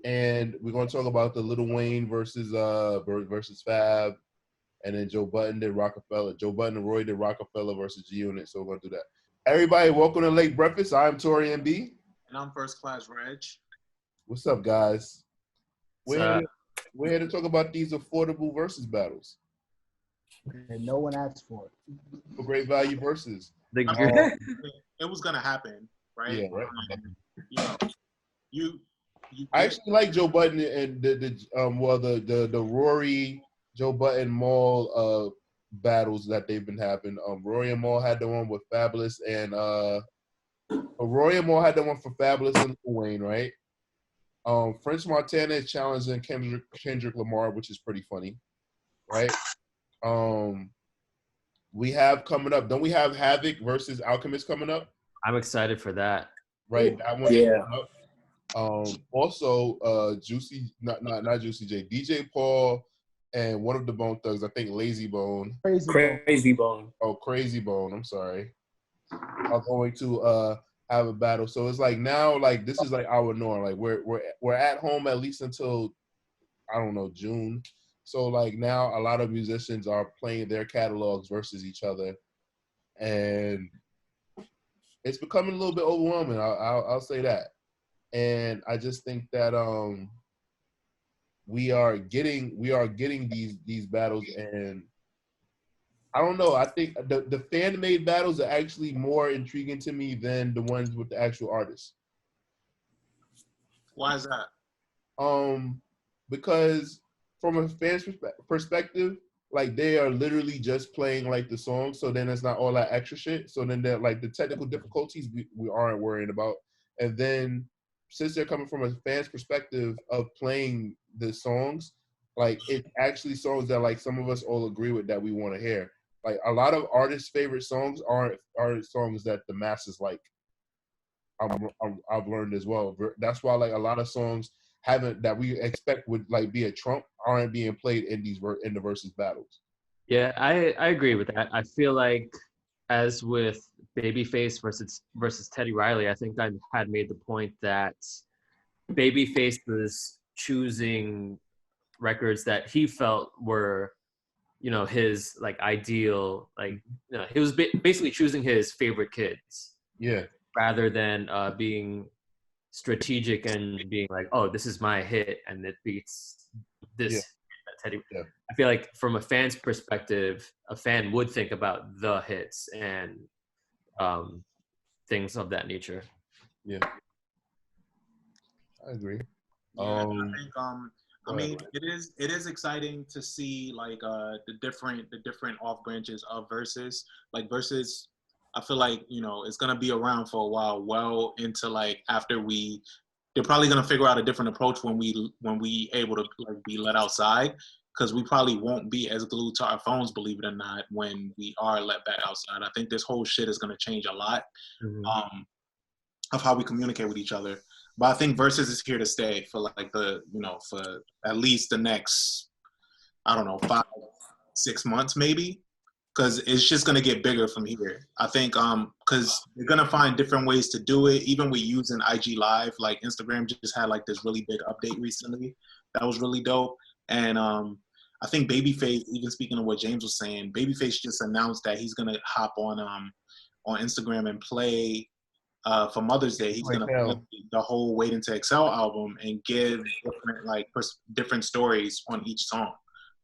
and we're gonna talk about the Lil Wayne versus Fab, and then Joe Budden did Rockefeller. Joe Budden and Roy did Rockefeller versus G Unit. So we're gonna do that. Everybody, welcome to Late Breakfast. I'm Tori MB. And I'm First Class Reg. What's up, guys? So, We're here to talk about these affordable versus battles. And no one asked for it. For Great Value versus. It was gonna happen, right? Yeah, right. You I actually like Joe Budden and the Rory Joe Budden Maul battles that they've been having. Rory and Maul had the one with Fabulous and Rory and Maul had the one for Fabulous and Lil Wayne, right? French Montana is challenging Kendrick Lamar, which is pretty funny, right? We have coming up. Don't we have Havoc versus Alchemist coming up? I'm excited for that. Right, that one. Yeah. Also, Juicy, not Juicy J, DJ Paul, and one of the Bone Thugs, I think Lazy Bone. Crazy Bone. Oh, Crazy Bone. I'm sorry. Are going to have a battle. So it's like now, like this is like our norm. Like we're at home at least until I don't know June. So like now, a lot of musicians are playing their catalogs versus each other, and it's becoming a little bit overwhelming. I'll say that. And I just think that we are getting these battles, and I don't know. I think the fan made battles are actually more intriguing to me than the ones with the actual artists. Why is that? Because from a fan's perspective, like they are literally just playing like the song, so then it's not all that extra shit. So then they're like the technical difficulties we aren't worrying about, and then since they're coming from a fan's perspective of playing the songs, like it's actually songs that like some of us all agree with that we want to hear. Like a lot of artists' favorite songs aren't songs that the masses like. I've learned as well. That's why like a lot of songs that we expect would like be a trump aren't being played in the versus battles. Yeah, I agree with that. I feel like as with Babyface versus Teddy Riley, I think I had made the point that Babyface was choosing records that he felt were, his like ideal, like, he was basically choosing his favorite kids. Yeah. Rather than being strategic and being like, oh, this is my hit and it beats this. Yeah. Teddy. Yeah. I feel like from a fan's perspective, a fan would think about the hits and things of that nature. Yeah, I agree. Yeah, I think I mean it is exciting to see like the different off branches of Versus. Like Versus, I feel like it's gonna be around for a while, well into like after they're probably gonna figure out a different approach when we able to like be let outside, because we probably won't be as glued to our phones, believe it or not, when we are let back outside. I think this whole shit is gonna change a lot of how we communicate with each other. But I think Versus is here to stay for like for at least the next, I don't know, 5-6 months maybe. Because it's just going to get bigger from here. I think because they're going to find different ways to do it, even with using IG Live. Like Instagram just had like this really big update recently. That was really dope. And I think Babyface, even speaking of what James was saying, Babyface just announced that he's going to hop on Instagram and play for Mother's Day. He's going to play the whole Wait Until Excel album and give different different stories on each song,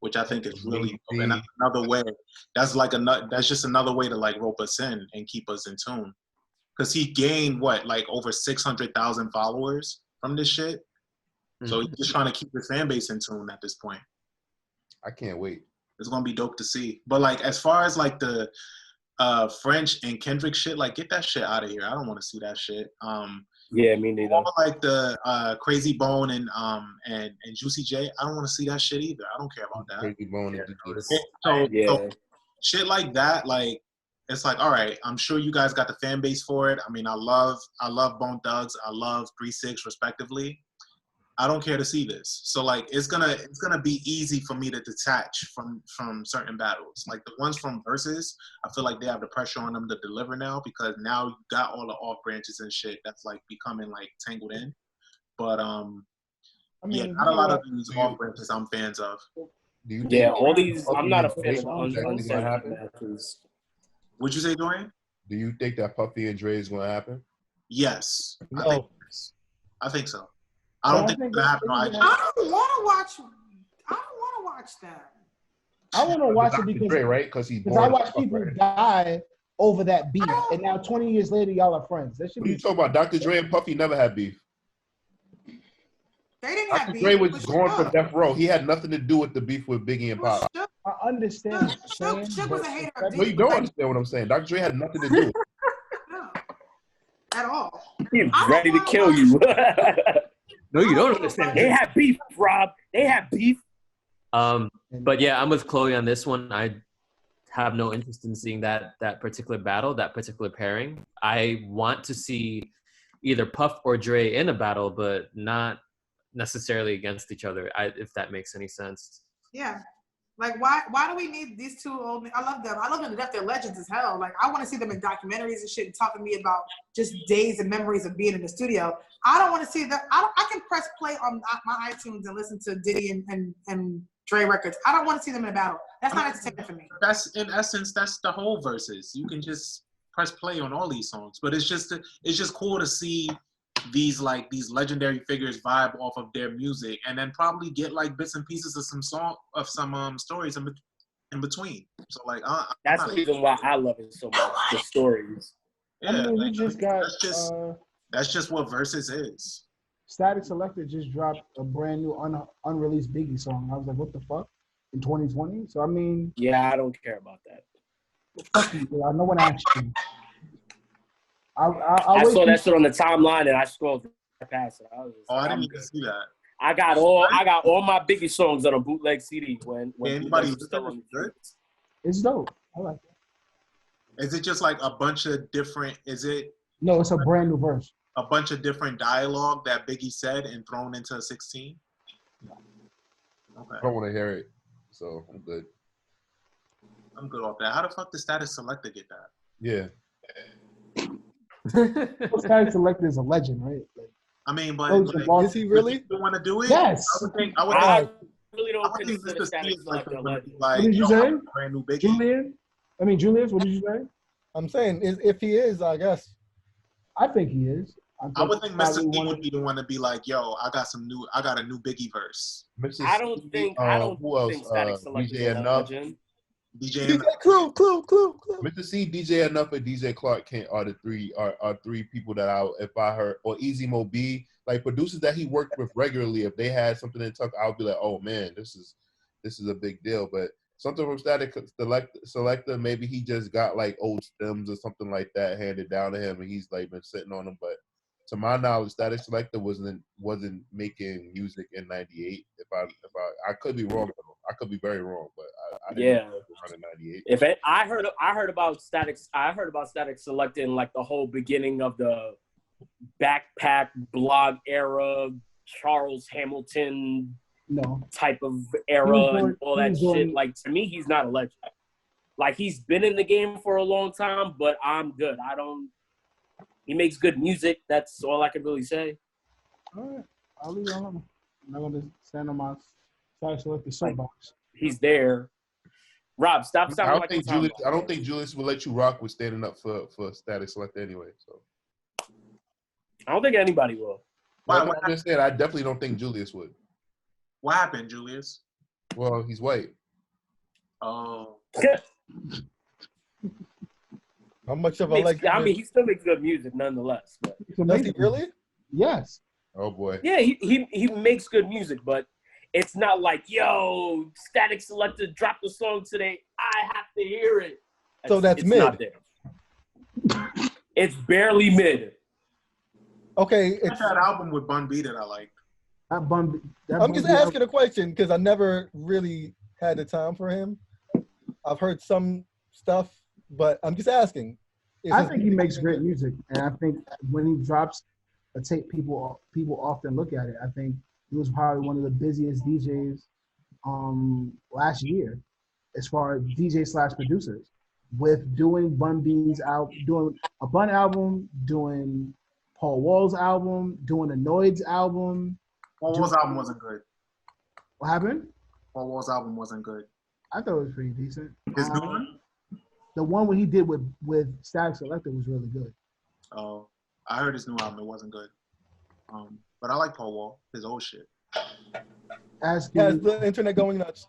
which I think is really dope. And that's another way. That's just another way to like rope us in and keep us in tune. Because he gained over 600,000 followers from this shit. So he's just trying to keep his fan base in tune at this point. I can't wait. It's gonna be dope to see. But like as far as like the French and Kendrick shit, like get that shit out of here. I don't want to see that shit. Yeah, me neither. All like the Crazy Bone and Juicy J, I don't want to see that shit either. I don't care about that. Crazy Bone. So shit like that, like it's like, all right, I'm sure you guys got the fan base for it. I mean, I love Bone Thugs, I love 3-6 respectively. I don't care to see this. So like it's gonna be easy for me to detach from certain battles. Like the ones from Versus, I feel like they have the pressure on them to deliver now, because now you got all the off branches and shit that's like becoming like tangled in. But Yeah, not a lot of these off branches I'm fans of. Yeah, all these. I'm not a fan Drake of the gonna uncensored happen? matches. Would you say, Dorian? Do you think that Puffy and Dre is gonna happen? Yes. No. I think so. I don't think it's gonna happen. I don't want to watch that. I want to watch it Dr. because Dre, right? Because I watch people die over that beef, and now 20 years later, y'all are friends. That should What are be. you talking about? Dr. Dre and Puffy never had beef. They didn't have Dr. beef. Dre was going for death row. He had nothing to do with the beef with Biggie and Pop. I understand. Suge was a hater of No, you don't understand what I'm saying. Dr. Dre had nothing to do with it. No, at all. He's ready to kill you. No, you don't understand. They have beef, Rob. They have beef. But yeah, I'm with Chloe on this one. I have no interest in seeing that particular battle, that particular pairing. I want to see either Puff or Dre in a battle, but not necessarily against each other, if that makes any sense. Yeah. Like, why do we need these two old men? I love them. I love them to death. They're legends as hell. Like, I want to see them in documentaries and shit and talking to me about just days and memories of being in the studio. I don't want to see that. I can press play on my iTunes and listen to Diddy and Dre records. I don't want to see them in a battle. That's not entertainment for me. That's, in essence, that's the whole Verzuz. You can just press play on all these songs, but it's just cool to see these legendary figures vibe off of their music, and then probably get like bits and pieces of some stories in between. So like, that's the reason why I love it so much. The stories. Yeah, I mean, we just got. That's just what Verzuz is. Static Selector just dropped a brand new unreleased Biggie song. I was like, what the fuck? In 2020? So I mean. Yeah, I don't care about that. Fuck you, I know what asked you. I saw that shit on the timeline and I scrolled past it. I didn't even see that. I got all my Biggie songs on a bootleg CD when anybody was still on the It's dope. I like it. Is it just like a bunch of different? No, it's a brand new verse. A bunch of different dialogue that Biggie said and thrown into a 16. Okay. I don't want to hear it, so I'm good. I'm good off that. How the fuck did Static Selector get that? Yeah. Static Selector is a legend, right? Like, I mean, but is he really want to do it? Yes. I really don't consider Static Selector what did you say? Brand new Biggie. Julius, what did you say? I'm saying if he is, I guess. I think he is. I would think Mr. C would be the one to be like, "Yo, I got a new Biggie verse." I don't think Static Selector DJ Enough. DJ Clue. Mr. C, DJ Enough, and DJ Clark Kent are the three people that if I heard, or Easy Mo B, like producers that he worked with regularly. If they had something in tuck, I'll be like, oh man, this is a big deal. But something from Static Selector, maybe he just got like old stems or something like that handed down to him, and he's like been sitting on them. But to my knowledge, Static Selector wasn't making music in '98. If I could be wrong, I could be very wrong, but I didn't know in '98. I heard about Static Selector in like the whole beginning of the backpack blog era, Charles Hamilton type of era and all that shit. Like, to me, he's not a legend. Like, he's been in the game for a long time, but I'm good. He makes good music. That's all I can really say. All right. I'll leave it alone. I'm not going to stand on my Static Selector soapbox. He's there. Rob, stop sounding like I don't think Julius will let you rock with standing up for Static Selector anyway. So I don't think anybody will. I understand. I definitely don't think Julius would. What happened, Julius? Well, he's white. Oh. How much of a he still makes good music nonetheless. But. Does he really? Yes. Oh boy. Yeah, he makes good music, but it's not like, yo, Static Selector dropped a song today. I have to hear it. So that's mid. Not there. It's barely mid. Okay. It's that album with Bun B that I like. I'm just asking a question because I never really had the time for him. I've heard some stuff, but I'm just asking. I think he makes great music, and I think when he drops a tape, people often look at it. I think he was probably one of the busiest DJs last year, as far as DJ/producers, with doing Bun B's album, doing a Bun album, doing Paul Wall's album, doing a Noids album. Paul Wall's album wasn't good. What happened? Paul Wall's album wasn't good. I thought it was pretty decent. His new one? The one when he did with Static Selector was really good. Oh, I heard his new album. It wasn't good. But I like Paul Wall. His old shit. Has the internet going nuts?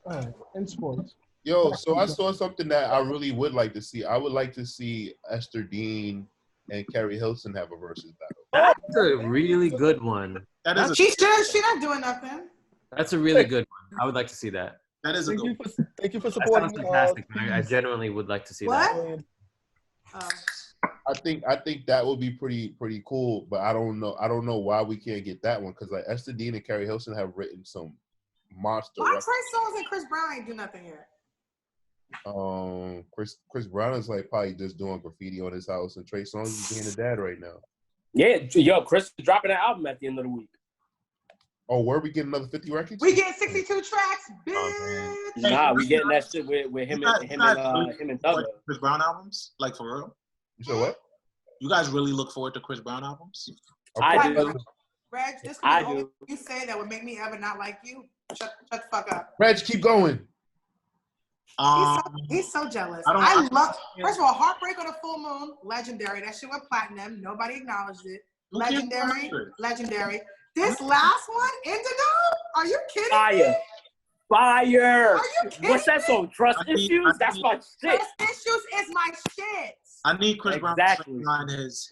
All right, in sports. Yo, so I saw something that I really would like to see. I would like to see Esther Dean and Carrie Hilson have a versus battle. That's a really good one. That is She not doing nothing. That's a really good one. I would like to see that. That is a good one. Thank you for That supporting. sounds fantastic. I genuinely would like to see that. What? I think that would be pretty cool, but I don't know why we can't get that one because like Esther Dean and Carrie Hilson have written some monster. Why Trey Songz and Chris Brown ain't do nothing yet? Chris Brown is like probably just doing graffiti on his house, and Trey Songz is being a dad right now. Yeah, yo, Chris is dropping an album at the end of the week. Oh, where are we getting another 50 records? We getting 62 tracks, bitch. Nah, we getting that shit with him and Thugger. Chris Brown albums? Like for real? You said what? You guys really look forward to Chris Brown albums? I do. Reg, this is the only thing you say that would make me ever not like you. Shut the fuck up. Reg, keep going. He's so jealous. I love. First of all, Heartbreak on a Full Moon, legendary. That shit went platinum. Nobody acknowledged it. Legendary. This last one, Indigo? Are you kidding me? Fire. Are you kidding What's that song? Trust Issues? That's my shit. Trust Issues is my shit. I need Chris Brown to find his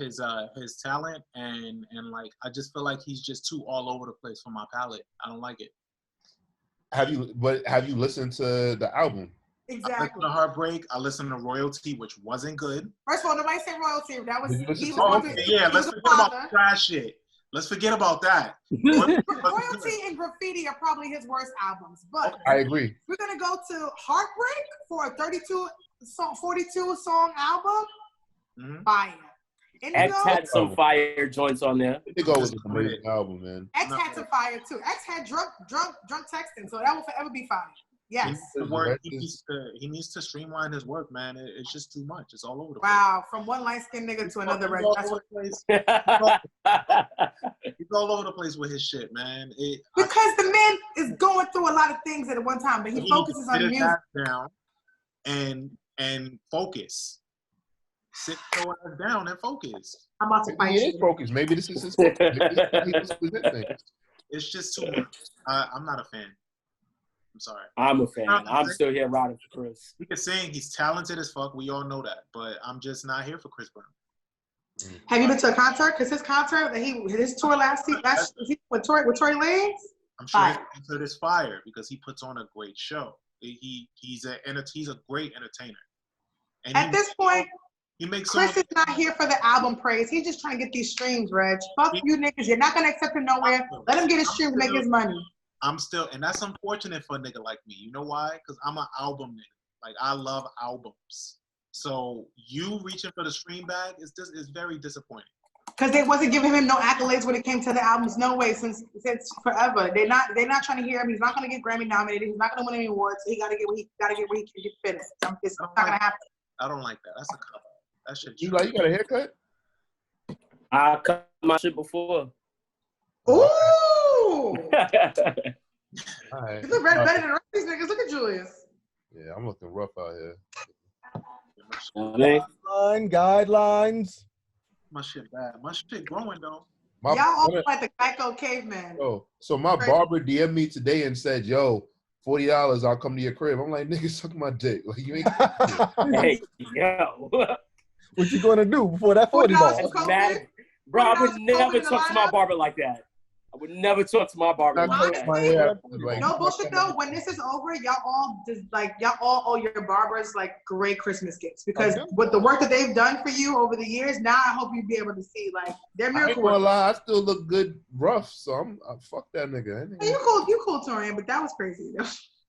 talent and like I just feel like he's just too all over the place for my palate. I don't like it. Have you listened to the album? Exactly. I listened to Heartbreak. I listened to Royalty, which wasn't good. First of all, nobody said Royalty. That was let's forget about the trash shit. Let's forget about that. Royalty and Graffiti are probably his worst albums, but I agree. We're gonna go to Heartbreak for a 42 song album. Mm-hmm. Fire. X had some fire joints on there. Indigo was an amazing album, man. X had some fire too. X had drunk texting, so that will forever be fire. Yes. He needs to streamline his work, man. It's just too much. It's all over the place. Wow, from one light-skinned nigga to another red. He's all over the place with his shit, man. Because the man is going through a lot of things at one time, but he focuses on music. Down and focus. Sit your ass down and focus. I'm about to fight you. Focus. Maybe this is his focus. It's just too much. I'm not a fan. I'm sorry. I'm a fan. I'm still here riding for Chris. He can sing. He's talented as fuck. We all know that. But I'm just not here for Chris Brown. Have you been to a concert? Because his concert, his tour last with Tory Lanez? I'm sure his concert is fire because he puts on a great show. He's a great entertainer. And at this point, Chris is not here for the album praise. He's just trying to get these streams, Reg. Fuck you niggas. You're not going to accept him nowhere. Let him get his streams, make his money. And that's unfortunate for a nigga like me. You know why? Because I'm an album nigga. Like, I love albums. So you reaching for the stream bag is very disappointing. Because they wasn't giving him no accolades when it came to the albums. No way, since forever. They're not trying to hear him. He's not going to get Grammy nominated. He's not going to win any awards. So he got to get where he can get finished. It's not going to happen. I don't like that. That's a cut. That shit. You got a haircut? I cut my shit before. Ooh. Right. You look better than the rest of these niggas. Look at Julius. Yeah, I'm looking rough out here. Guidelines. My shit bad. My shit growing though. Y'all all like the Geico caveman. Oh, so my barber DM'd me today and said, "Yo, $40, I'll come to your crib." I'm like, "Nigga, suck my dick." Like you ain't. Hey, yo. What you gonna do before that 40 ball? Bro, I would never talk to my barber like that. I would never talk to my barber like that. No bullshit though. When this is over, y'all all owe your barbers like great Christmas gifts because with the work that they've done for you over the years, now I hope you be able to see like their miracle. I ain't gonna lie, I still look good rough, so fuck that nigga. Hey, you cool, Torian, but that was crazy.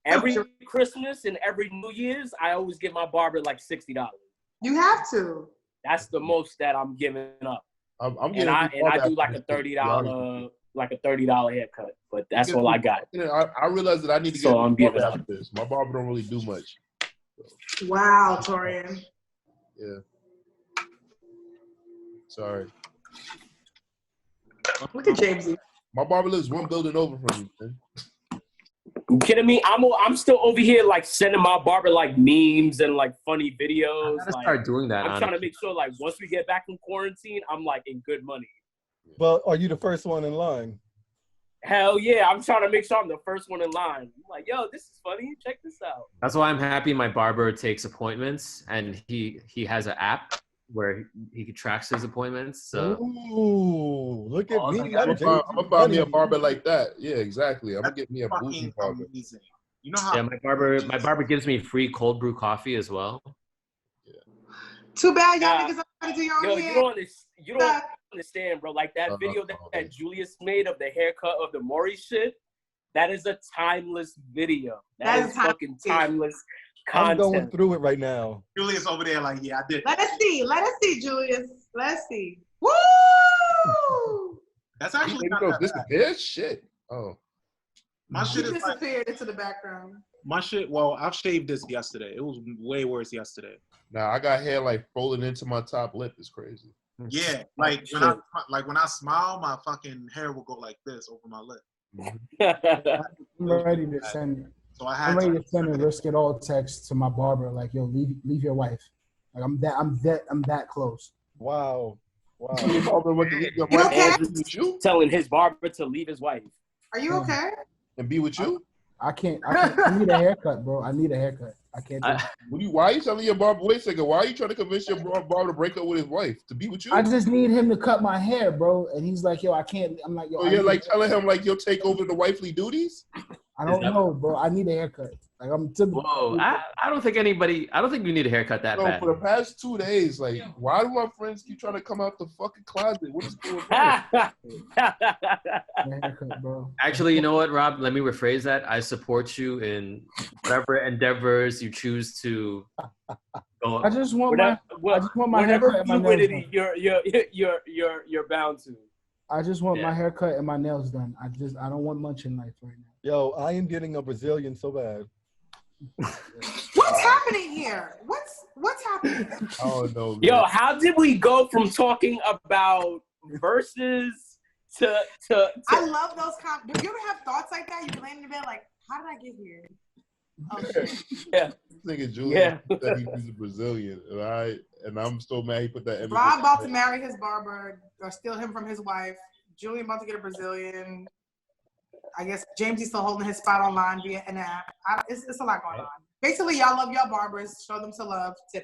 Every Christmas and every New Year's, I always give my barber like $60. You have to. That's the most that I'm giving up. I do like a $30 haircut, but that's all I got. I realized that I need to get. So I'm giving up. This. My barber don't really do much. So. Wow, Torian. Yeah. Sorry. Look at Jamesy. My barber lives one building over from me, man. You kidding me? I'm still over here like sending my barber like memes and like funny videos. I gotta like, start doing that. I'm trying to make sure like once we get back from quarantine, I'm like in good money. Well, are you the first one in line? Hell yeah, I'm trying to make sure I'm the first one in line. I'm like, yo, this is funny. Check this out. That's why I'm happy my barber takes appointments, and he has an app where he tracks his appointments. So Ooh, look at me. I'm gonna find me a barber like that. Yeah, exactly. I'm gonna get me a bougie barber. Amazing. You know how? yeah, my barber gives me free cold brew coffee as well. Too bad y'all niggas are gonna do your own hair. You don't understand, bro. Like that video that Julius made of the haircut of the Maury shit. That is a timeless video. That is fucking timeless content. I'm going through it right now. Julius over there, like, yeah, I did. Let us see, Julius. Let's see. Woo! That's actually not that disappeared. Shit. Oh, my shit is disappeared into the background. My shit. Well, I've shaved this yesterday. It was way worse yesterday. Nah, I got hair like folding into my top lip. It's crazy. Yeah, like when I smile, my fucking hair will go like this over my lip. I'm ready to send. So I'm ready to send a risk it all text to my barber. Like, yo, leave your wife. Like, I'm that close. Wow. Telling his barber to leave his wife. Are you okay? And be with you? I can't. I need a haircut, bro. I need a haircut. I can't. Why are you telling your barber? Wait a second. Why are you trying to convince your barber to break up with his wife to be with you? I just need him to cut my hair, bro. And he's like, yo, I can't. I'm like, yo. So you're like telling him like you'll take over the wifely duties? I don't know, bro. I need a haircut. Like Whoa! I don't think you need a haircut that bad. For the past 2 days, like, why do my friends keep trying to come out the fucking closet? What is going on? Haircut, bro. Actually, you know what, Rob? Let me rephrase that. I support you in whatever endeavors you choose to go. I just want my haircut and my nails done. You're bound to. I just want my haircut and my nails done. I don't want much in life right now. Yo, I am getting a Brazilian so bad. What's happening here? What's happening? Oh no. Yo, how did we go from talking about verses to I love those comments. Do you ever have thoughts like that? You laying in bed like, how did I get here? Oh shit. Yeah. Thinking Julian said he's a Brazilian, and I'm so mad he put that. Rob about to marry his barber or steal him from his wife. Julian about to get a Brazilian. I guess Jamesy's still holding his spot online via an app. It's a lot going on. Basically, y'all love your barbers. Show them some love. Tip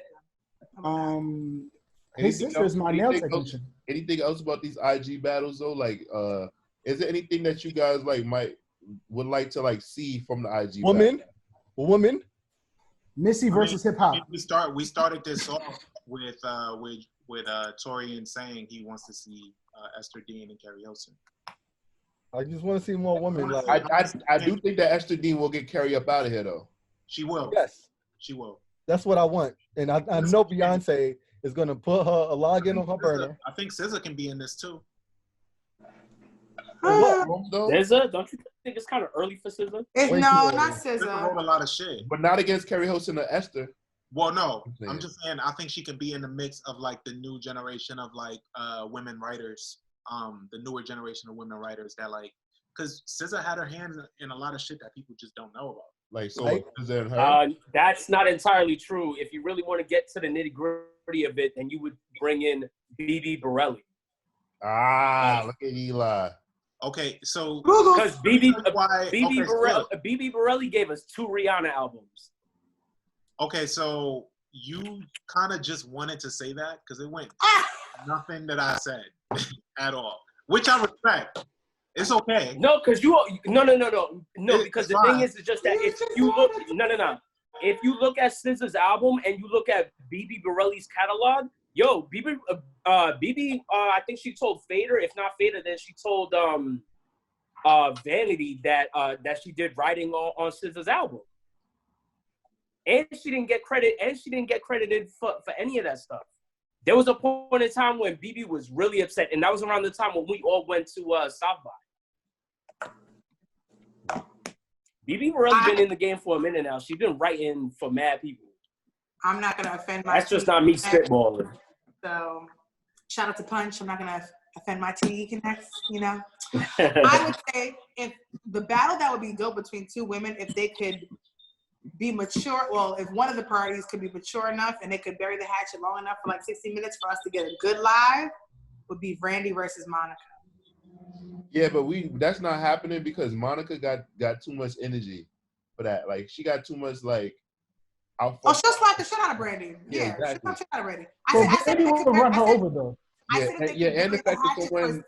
them. His sister's my nail technician. Anything else about these IG battles though? Like, is there anything that you guys like would like to like see from the IG? Woman. Missy versus hip hop. We started this off with Torian saying he wants to see Esther Dean and Carrie Hilson. I just want to see more women. Like, I do think that Esther Dean will get Carrie up out of here though. She will. Yes, she will. That's what I want, and I know Beyonce is gonna put her a login on her burner. I think SZA can be in this too. SZA? Don't you think it's kind of early for SZA? No, not SZA. SZA wrote a lot of shit, but not against Carrie Hilson or Esther. Well, no, I'm just saying. I think she can be in the mix of like the new generation of like women writers. The newer generation of women writers that like, because SZA had her hands in a lot of shit that people just don't know about. Like, so SZA and her? That's not entirely true. If you really want to get to the nitty gritty of it, then you would bring in BB Borelli. Look at Eli. Okay, so because BB Borelli gave us 2 Rihanna albums. Okay, so you kind of just wanted to say that because it went nothing that I said at all, which I respect. It's okay. No, because because the thing is just that if you look, if you look at SZA's album and you look at BB Borelli's catalog, yo, BB, I think she told Fader, if not Fader, then she told Vanity that she did writing on SZA's album. And she didn't get credit, and she didn't get credited for any of that stuff. There was a point in time when BB was really upset, and that was around the time when we all went to South by. BB Borelli been in the game for a minute now. She's been writing for mad people. I'm not gonna offend my. That's just not me spitballing. So, shout out to Punch. I'm not gonna offend my TV connects, you know. I would say if the battle that would be dope between two women, if they could be mature, well, if one of the parties could be mature enough and they could bury the hatchet long enough for like 60 minutes for us to get a good live, would be Brandy versus Monica. Yeah, but that's not happening because Monica got too much energy for that. Like she got too much like. Oh, she'll slap the shit out of Brandy. Yeah, exactly. She'll slap the shit out of Brandy. I said Brandy will run her over though. And the fact that when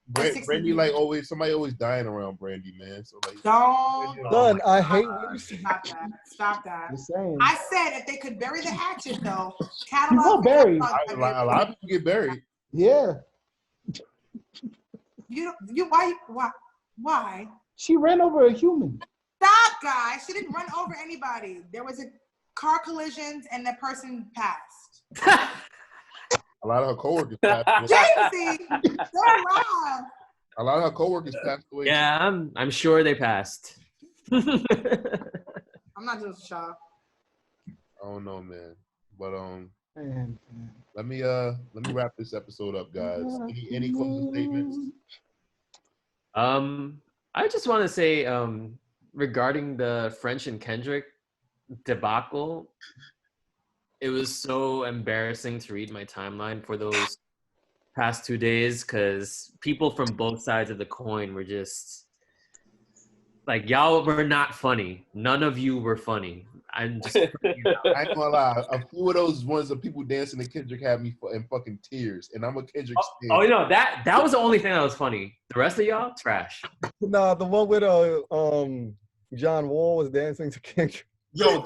Brandy like always somebody always dying around Brandy, man. So like, Son, I hate when you stop that. Stop that. Saying. I said if they could bury the hatchet though, catalog. People buried. A lot of people get buried. Yeah. You why? She ran over a human. Stop, guys. She didn't run over anybody. There was a car collisions and the person passed. A lot of her coworkers passed away. Jamesy, don't laugh. A lot of her coworkers passed away. Yeah, I'm sure they passed. I'm not just shocked. I don't know, man. But Man. let me wrap this episode up, guys. Any closing statements? I just want to say, regarding the French and Kendrick debacle, it was so embarrassing to read my timeline for those past 2 days because people from both sides of the coin were just like, y'all were not funny. None of you were funny. I'm just I ain't gonna lie. A few of those ones of people dancing to Kendrick had me in fucking tears, and I'm a Kendrick stan. Oh, you know, that was the only thing that was funny. The rest of y'all, trash. Nah, the one with John Wall was dancing to Kendrick. Yo,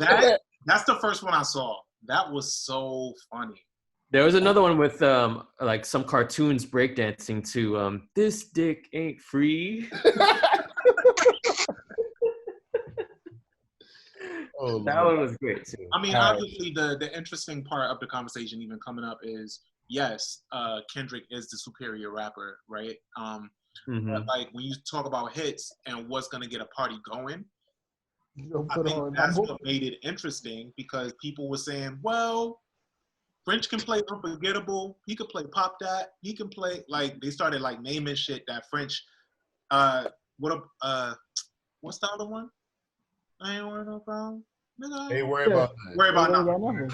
that's the first one I saw. That was so funny. There was another one with like some cartoons breakdancing to "This Dick Ain't Free." Oh, that one was great too. I mean, obviously, the interesting part of the conversation even coming up is yes, Kendrick is the superior rapper, right? But like when you talk about hits and what's gonna get a party going, I think that's what made it interesting because people were saying, well, French can play Unforgettable, he could play Pop That, he can play, like, they started like naming shit that French, what's the other one? I ain't worried about nigga. Ain't worried about that. Worry about nothing.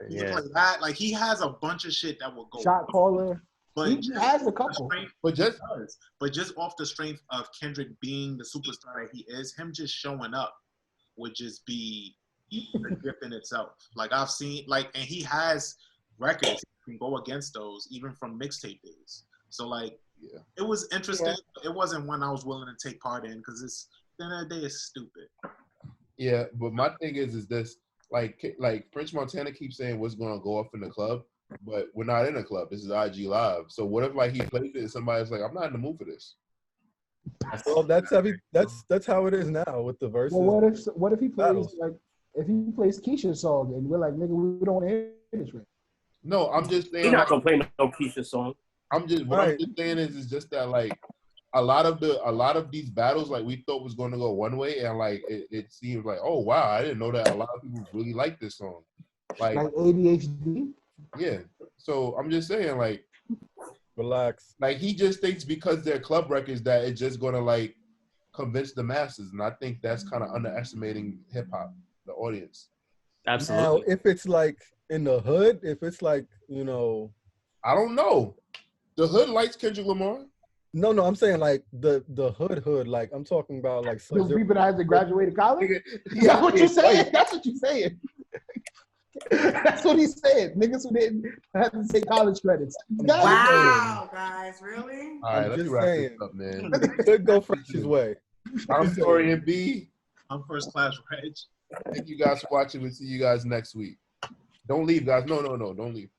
He Yeah. can play that. Like he has a bunch of shit that will go. Shot caller. But He has a couple. But just off the strength of Kendrick being the superstar that he is, him just showing up would just be a gift in itself. Like I've seen, like, and he has records that can go against those, even from mixtape days. So like, yeah, it was interesting. Yeah. It wasn't one I was willing to take part in because it's the end of the day is stupid. Yeah, but my thing is this: like French Montana keeps saying what's going to go off in the club, but we're not in a club. This is IG Live. So what if like he plays it and somebody's like, I'm not in the mood for this. Well, that's how it is now with the verses. Well, what if he plays if he plays Keisha's song and we're like, nigga, we don't want to hear this right? No, I'm just saying. He's not gonna play no Keisha song. I'm just saying is just that like a lot of these battles like we thought was going to go one way and like it seems like, oh wow, I didn't know that a lot of people really like this song. Like ADHD. Yeah. So I'm just saying like relax. Like he just thinks because they're club records that it's just gonna like convince the masses, and I think that's kind of underestimating hip hop, the audience. Absolutely. Now, if it's like in the hood, if it's like, you know, I don't know. The hood likes Kendrick Lamar. No, I'm saying like the hood. Like I'm talking about like those people that hasn't graduated college. That's what you're saying. That's what you're saying. That's what he's saying. Niggas who didn't have to take college credits. Wow, guys, really? All right, let's wrap this up, man. Could go French's way. I'm Tori and B. I'm First Class Reg. Thank you guys for watching. We'll see you guys next week. Don't leave, guys. No, don't leave.